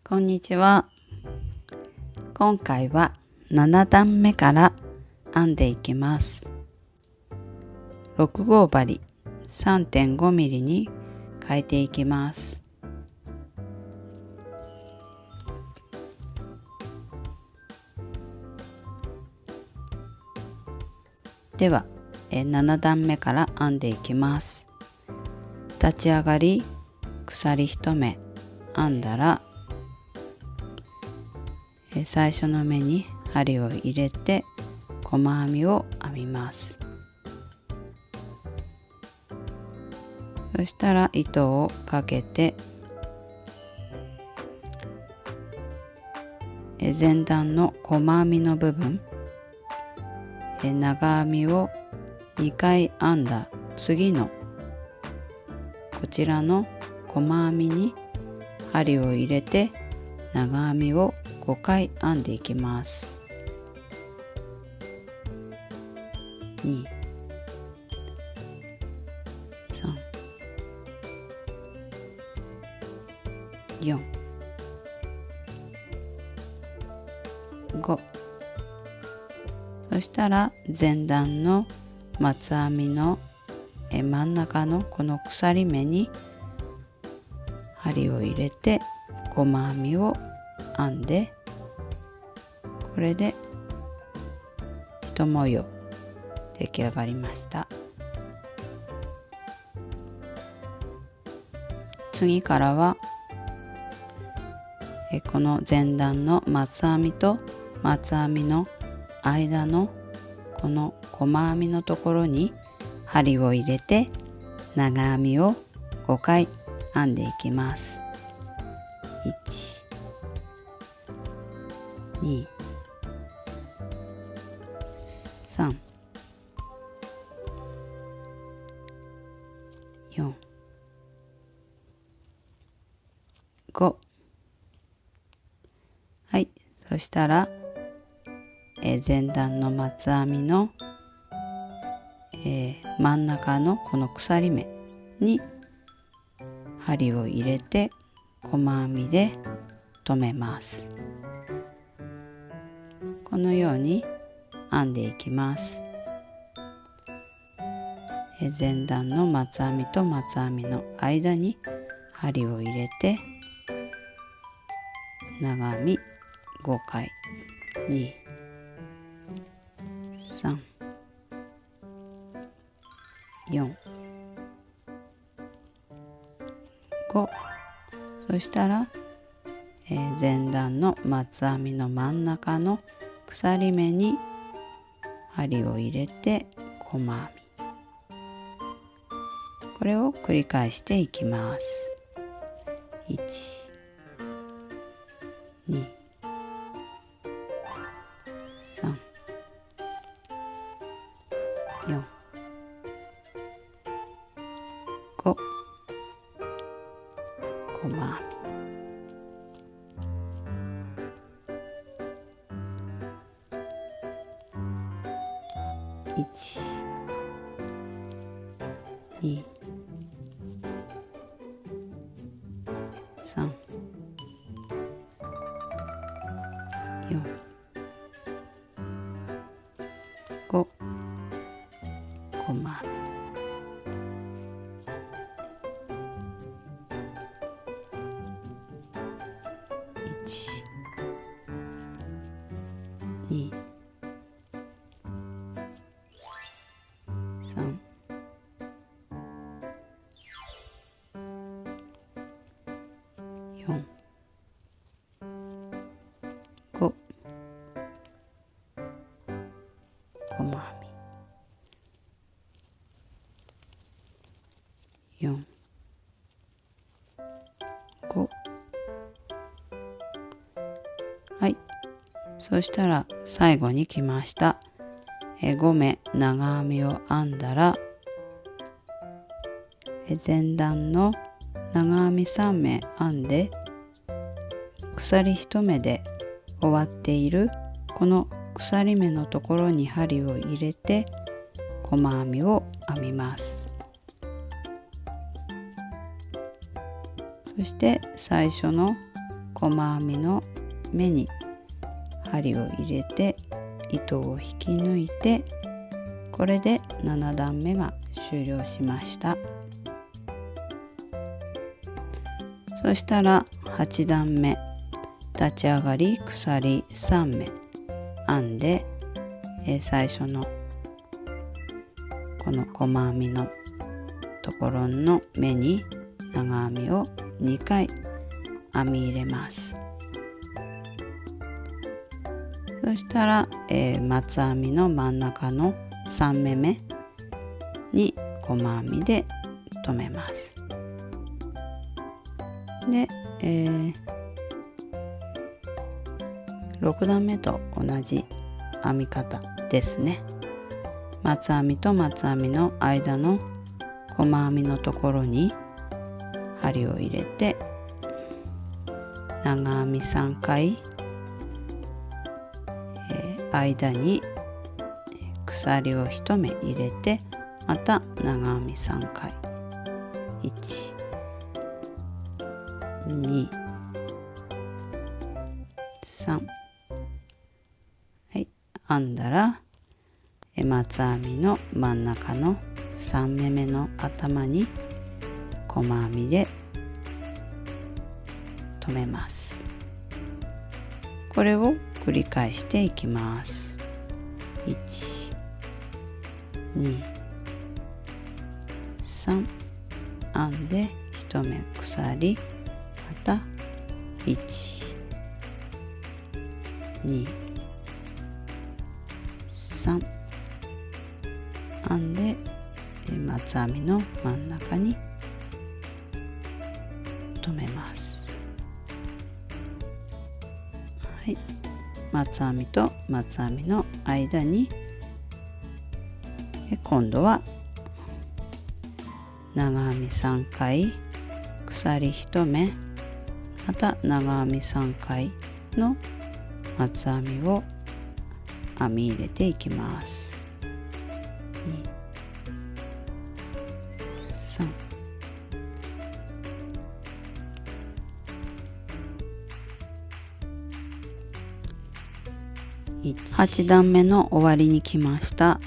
こんにちは。今回は7段目から編んでいきます。6号針 3.5 ミリに変えていきます。では7段目から編んでいきます。立ち上がり鎖1目編んだら最初の目に針を入れて細編みを編みます。そしたら糸をかけて前段の細編みの部分長編みを2回編んだ次のこちらの細編みに針を入れて長編みを5回編んでいきます。2、3、4、5。そしたら前段の松編みの真ん中のこの鎖目に針を入れて細編みを編んで、これで一模様出来上がりました。次からはこの前段の松編みと松編みの間のこの細編みのところに針を入れて長編みを5回編んでいきます。1、2、3、4、5。はい、そしたら前段の松編みの真ん中のこの鎖目に針を入れて細編みで留めます。このように編んでいきます。前段の松編みと松編みの間に針を入れて長編み5回、2、3、4、5。そしたら前段の松編みの真ん中の鎖目に針を入れて細編み、これを繰り返していきます。1、2、3、4、5。細編み、1、2、3、4、5。細編み、1、2、3、4、5。細編み、4、5。はい、そしたら最後に来ました。5目長編みを編んだら前段の長編み3目編んで鎖1目で終わっているこの鎖目のところに針を入れて細編みを編みます。そして最初の細細編みの目に針を入れて糸を引き抜いて、これで7段目が終了しました。そしたら8段目、立ち上がり鎖3目編んで、最初のこの細編みのところの目に長編みを2回編み入れます。そしたら、松編みの真ん中の3目目に細編みで留めます。で、6段目と同じ編み方ですね。松編みと松編みの間の細編みのところに針を入れて、長編み3回、間に鎖を1目入れて、また長編み3回、1、2、3、はい、編んだら松編みの真ん中の3目目の頭に細編みで留めます。これを繰り返していきます。1、2、3、編んで1目鎖、また1、2、3、編んで松編みの真ん中に留めます。はい、松編みと松編みの間に今度は長編み3回、鎖1目、また長編み3回の松編みを編み入れていきます。2、3、8段目の終わりに来ました。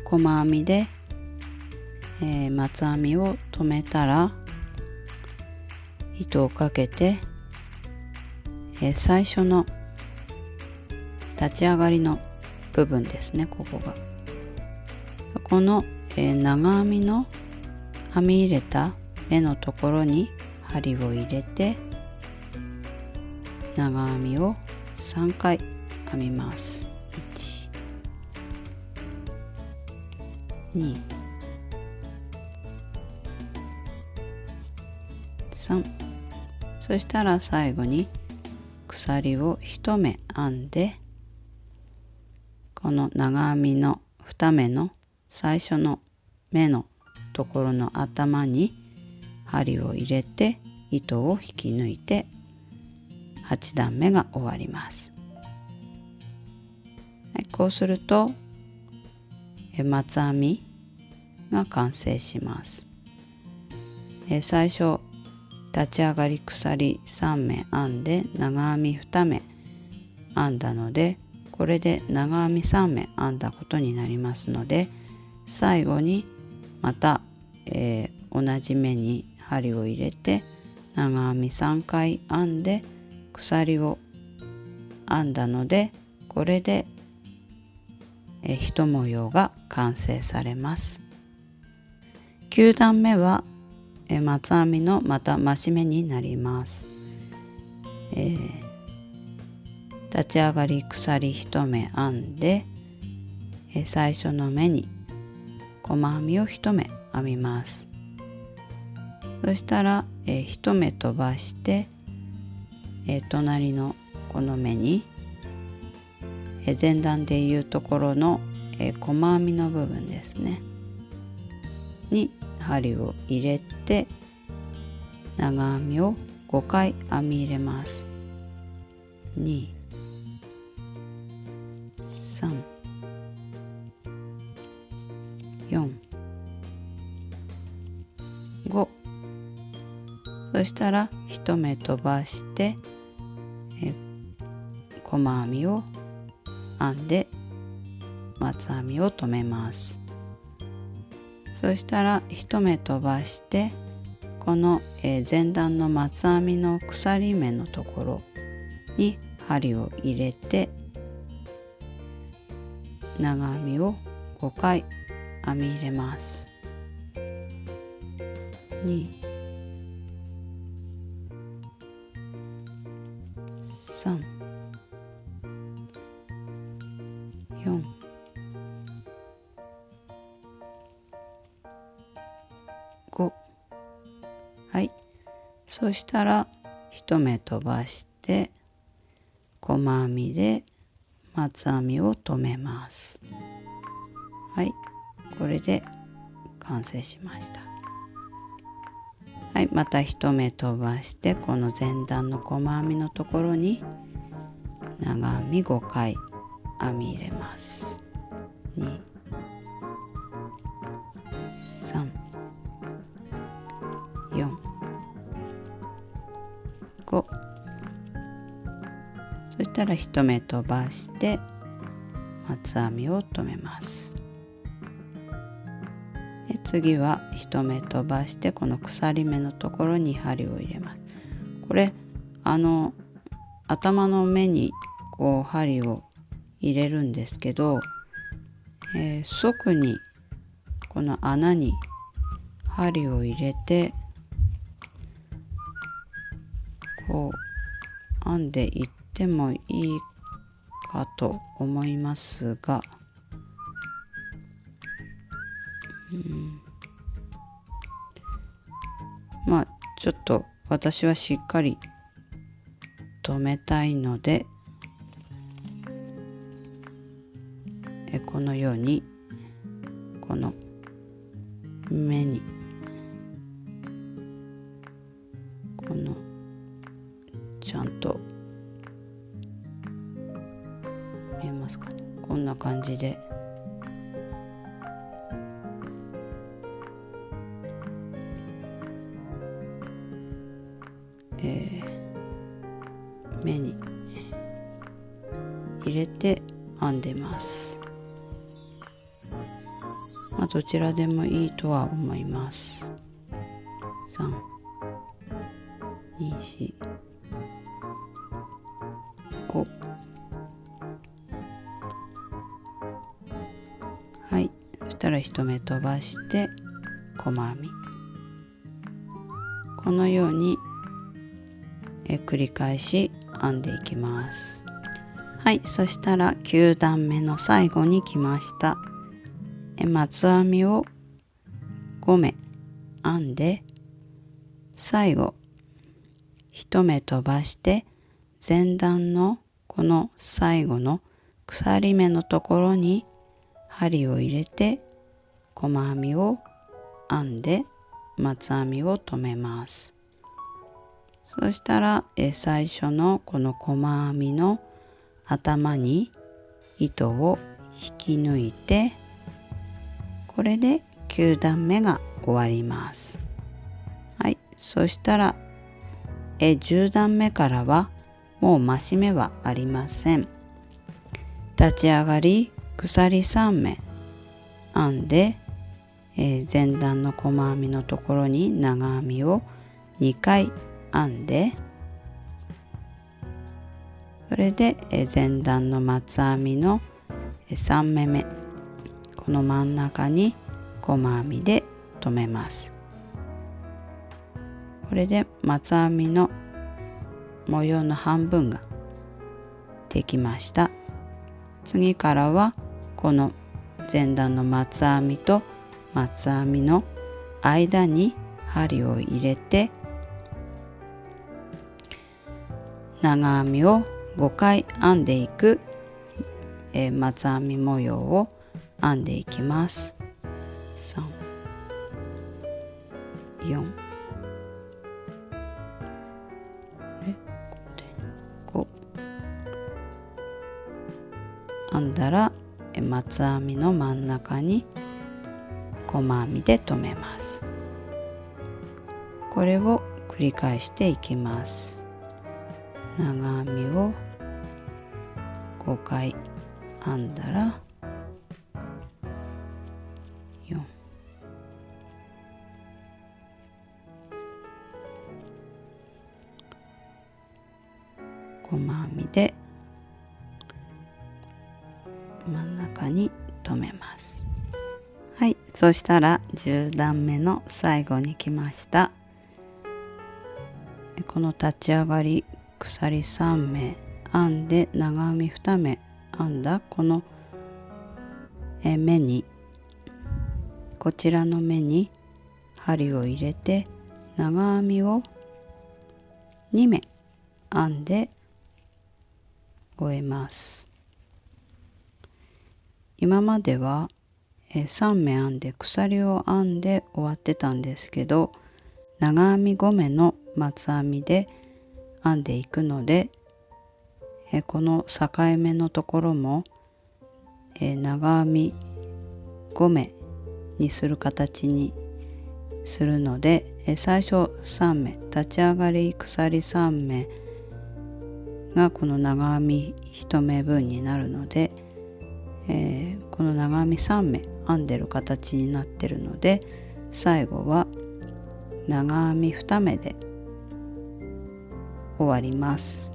細編みで、松編みを留めたら糸をかけて、最初の立ち上がりの部分ですね、ここがそこの、長編みの編み入れた目のところに針を入れて、長編みを3回編みます。1、2、3、そしたら最後に鎖を1目編んで、この長編みの2目の最初の目のところの頭に針を入れて糸を引き抜いて8段目が終わります。はい、こうすると松編みが完成します。最初立ち上がり鎖3目編んで長編み2目編んだので、これで長編み3目編んだことになりますので、最後にまた、同じ目に針を入れて長編み3回編んで鎖を編んだので、これで一模様が完成されます。9段目は松編みのまた増し目になります。立ち上がり鎖1目編んで、最初の目に細編みを1目編みます。そしたら、1目飛ばして、隣のこの目に、前段でいうところの、細編みの部分ですねに針を入れて、長編みを5回編み入れます。2、3、4、5、そしたら1目飛ばして細編みを編んで松編みを留めます。そしたら1目飛ばしてこの前段の松編みの鎖目のところに針を入れて長編みを5回編み入れます。2、3、4、5。はい。そしたら1目飛ばして細編みで松編みを留めます。はい。これで完成しました。はい。また1目飛ばしてこの前段の細編みのところに長編み5回編み入れます。2、3、4、5。そしたら1目飛ばして松編みを留めます。で次は1目飛ばしてこの鎖目のところに針を入れます。これ頭の目にこう針を入れるんですけど、側にこの穴に針を入れてこう編んでいってもいいかと思いますが、まあちょっと私はしっかり留めたいのでこのようにこの目にこのちゃんと見えますかね、こんな感じで目に入れて編んでます。まあどちらでもいいとは思います。3、2、4、5。はい。そしたら1目飛ばして細編み。このように繰り返し編んでいきます。はい。そしたら9段目の最後に来ました。松編みを5目編んで最後1目飛ばして前段のこの最後の鎖目のところに針を入れて細編みを編んで松編みを留めます。そしたら最初のこの細編みの頭に糸を引き抜いてこれで9段目が終わります。はい。そしたら10段目からはもう増し目はありません。立ち上がり鎖3目編んで、前段の細編みのところに長編みを2回編んでそれで前段の松編みの3目目この真ん中に細編みで留めます。これで松編みの模様の半分ができました。次からはこの前段の松編みと松編みの間に針を入れて長編みを5回編んでいく松編み模様を編んでいきます。3、4、5編んだら松編みの真ん中に細編みで留めます。これを繰り返していきます。長編みを5回編んだら4、細編みで真ん中に留めます。はい、そしたら10段目の最後に来ました。この立ち上がり鎖3目編んで長編み2目編んだこの目に、こちらの目に針を入れて長編みを2目編んで終えます。今までは3目編んで鎖を編んで終わってたんですけど、長編み5目の松編みで編んでいくので、この境目のところも長編み5目にする形にするので、最初3目立ち上がり鎖3目がこの長編み1目分になるので、この長編み3目編んでる形になってるので、最後は長編み2目で終わります。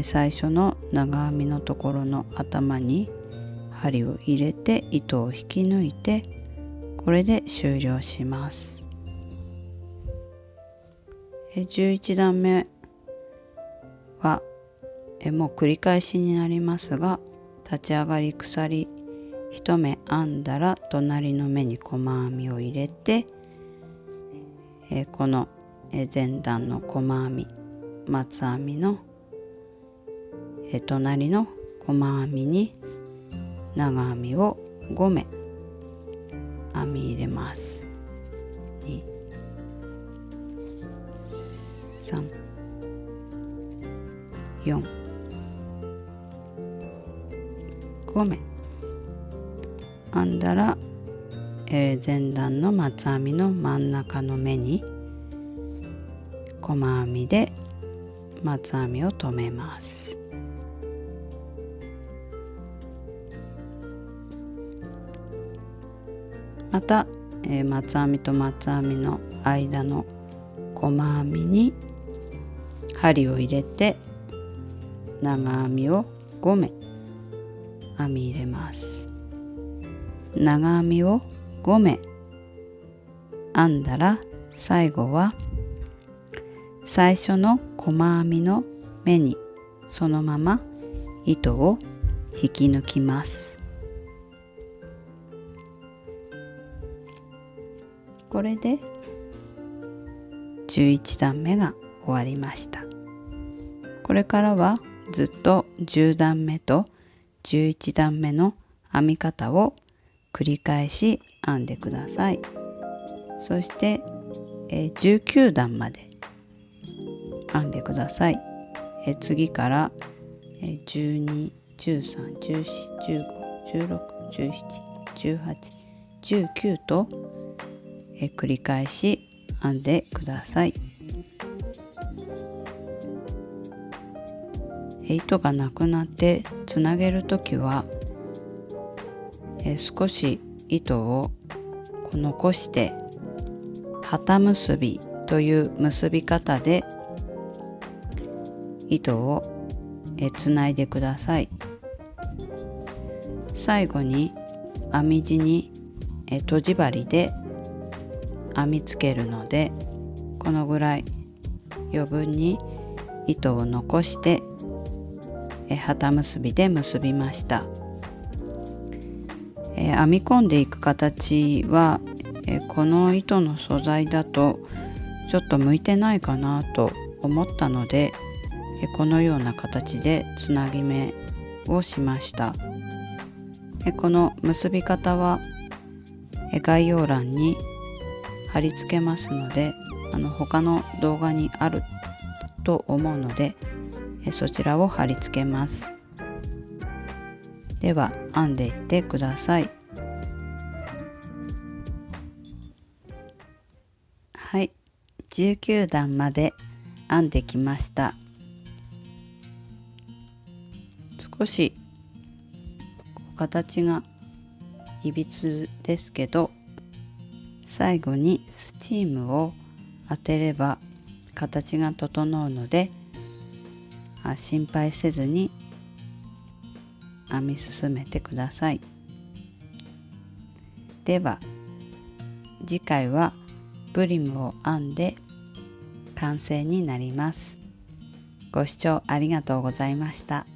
最初の長編みのところの頭に針を入れて糸を引き抜いて、これで終了します。11段目はもう繰り返しになりますが、立ち上がり鎖1目編んだら隣の目に細編みを入れて、この前段の細編み松編みの隣の細編みに長編みを5目編み入れます。2、3、4、5目編んだら、前段の松編みの真ん中の目に細編みで松編みを留めます。また、松編みと松編みの間の細編みに針を入れて長編みを5目編み入れます。長編みを5目編んだら、最後は最初の細編みの目にそのまま糸を引き抜きます。これで11段目が終わりました。これからはずっと10段目と11段目の編み方を繰り返し編んでください。そして19段まで編んでください。次から12、13、14、15、16、17、18、19と繰り返し編んでください。糸がなくなってつなげるときは少し糸を残して旗結びという結び方で糸をつないでください。最後に編み地にとじ針で編みつけるので、このぐらい余分に糸を残して旗結びで結びました。編み込んでいく形はこの糸の素材だとちょっと向いてないかなと思ったので、このような形でつなぎ目をしました。この結び方は概要欄に貼り付けますので、他の動画にあると思うのでそちらを貼り付けます。では編んでいってください。はい、19段まで編んできました。少し形がいびつですけど、最後にスチームを当てれば形が整うので、心配せずに編み進めてください。では次回はブリムを編んで完成になります。ご視聴ありがとうございました。